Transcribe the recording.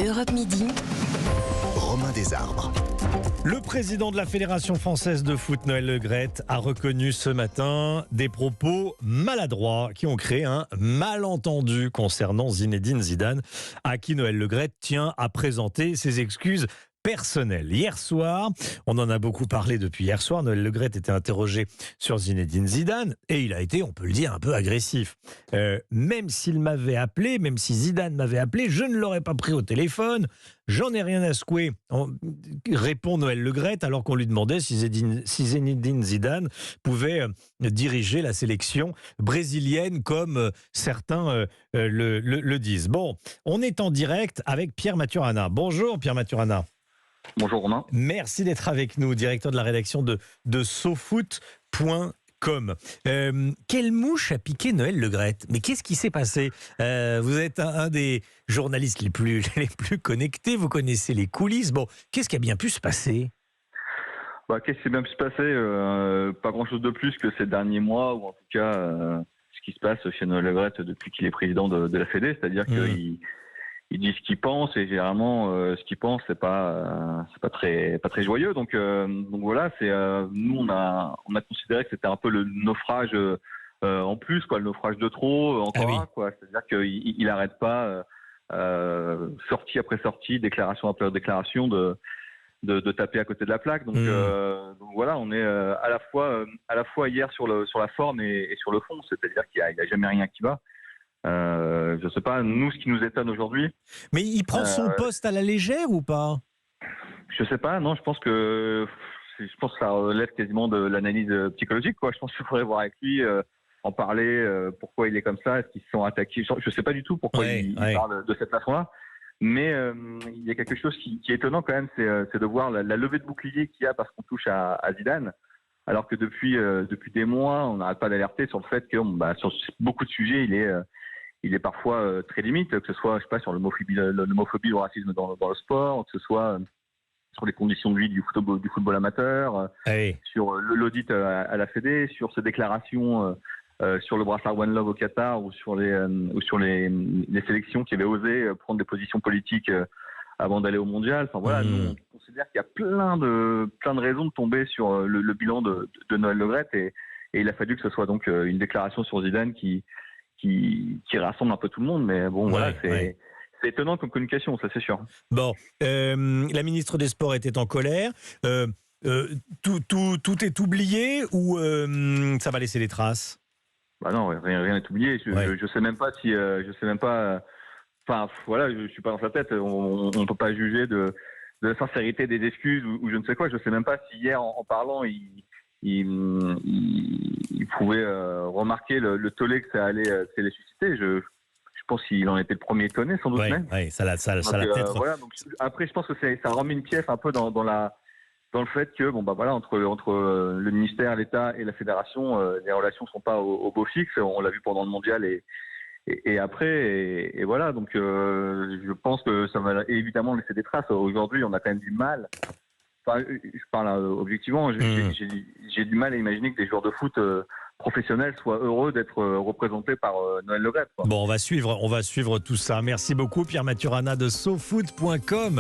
Europe Midi. Romain Desarbres. Le président de la Fédération française de foot, Noël Le Graët, a reconnu ce matin des propos maladroits qui ont créé un malentendu concernant Zinedine Zidane, à qui Noël Le Graët tient à présenter ses excuses personnelles. Hier soir, on en a beaucoup parlé depuis hier soir, Noël Le Graët était interrogé sur Zinedine Zidane et il a été, on peut le dire, un peu agressif. Même s'il m'avait appelé, même si Zidane m'avait appelé, je ne l'aurais pas pris au téléphone. J'en ai rien à secouer, répond Noël Le Graët, alors qu'on lui demandait si Zinedine Zidane pouvait diriger la sélection brésilienne comme certains le disent. Bon, on est en direct avec Pierre Maturana. Bonjour Pierre Maturana. Bonjour Romain. Merci d'être avec nous, directeur de la rédaction de SoFoot.com. Quelle mouche a piqué Noël Le Graët? Mais qu'est-ce qui s'est passé? Vous êtes un des journalistes les plus connectés, vous connaissez les coulisses. Bon, qu'est-ce qui a bien pu se passer? Qu'est-ce qui s'est bien pu se passer? Pas grand-chose de plus que ces derniers mois, ou en tout cas ce qui se passe chez Noël Le Graët depuis qu'il est président de la Fédé, c'est-à-dire qu'il dit ce qu'il pense et généralement ce qu'il pense c'est pas très joyeux. Donc voilà, nous on a considéré que c'était un peu le naufrage en plus, quoi, le naufrage de trop encore, quoi. C'est-à-dire qu'il n'arrête pas sortie après sortie, déclaration après déclaration de taper à côté de la plaque. Donc voilà, on est à la fois hier sur la forme et sur le fond, c'est-à-dire qu'il y a jamais rien qui va. Je sais pas, nous, ce qui nous étonne aujourd'hui. Mais il prend son poste à la légère ou pas? Je sais pas, non, je pense que ça relève quasiment de l'analyse psychologique, quoi. Je pense qu'il faudrait voir avec lui, en parler, pourquoi il est comme ça, est-ce qu'ils se sont attaqués. Je sais pas du tout pourquoi il parle de cette façon-là. Mais il y a quelque chose qui est étonnant quand même, c'est de voir la levée de bouclier qu'il y a parce qu'on touche à Zidane. Alors que depuis des mois, on n'arrête pas d'alerter sur le fait que sur beaucoup de sujets, il est parfois très limite, que ce soit, je sais pas, sur l'homophobie ou le racisme dans le sport, que ce soit sur les conditions de vie du football amateur, sur l'audit à la Fédé, sur ses déclarations sur le brassard One Love au Qatar ou sur les sélections qui avaient osé prendre des positions politiques avant d'aller au mondial. Enfin voilà, nous on considère qu'il y a plein de raisons de tomber sur le bilan de Noël Le Graët et il a fallu que ce soit donc une déclaration sur Zidane qui rassemble un peu tout le monde, mais bon, voilà, c'est étonnant comme communication, ça c'est sûr. Bon, la ministre des Sports était en colère. Tout est oublié ou ça va laisser des traces? Non, rien n'est oublié. Je sais même pas si, enfin voilà, je suis pas dans sa tête. On peut pas juger de la sincérité des excuses ou je ne sais quoi. Je sais même pas si hier, en parlant, il pouvait remarquer le tollé que ça allait susciter. Je pense qu'il en était le premier étonné, sans doute même. Oui, ça l'a peut-être. Voilà, donc, après, je pense que ça remet une pièce un peu dans le fait que entre le ministère, l'État et la fédération, les relations sont pas au beau fixe. On l'a vu pendant le mondial et après et voilà. Donc je pense que ça va évidemment laisser des traces. Aujourd'hui, on a quand même du mal. Enfin, je parle objectivement, j'ai du mal à imaginer que des joueurs de foot professionnels soient heureux d'être représentés par Noël Le Graët. Bon, on va suivre tout ça. Merci beaucoup Pierre Maturana de SoFoot.com.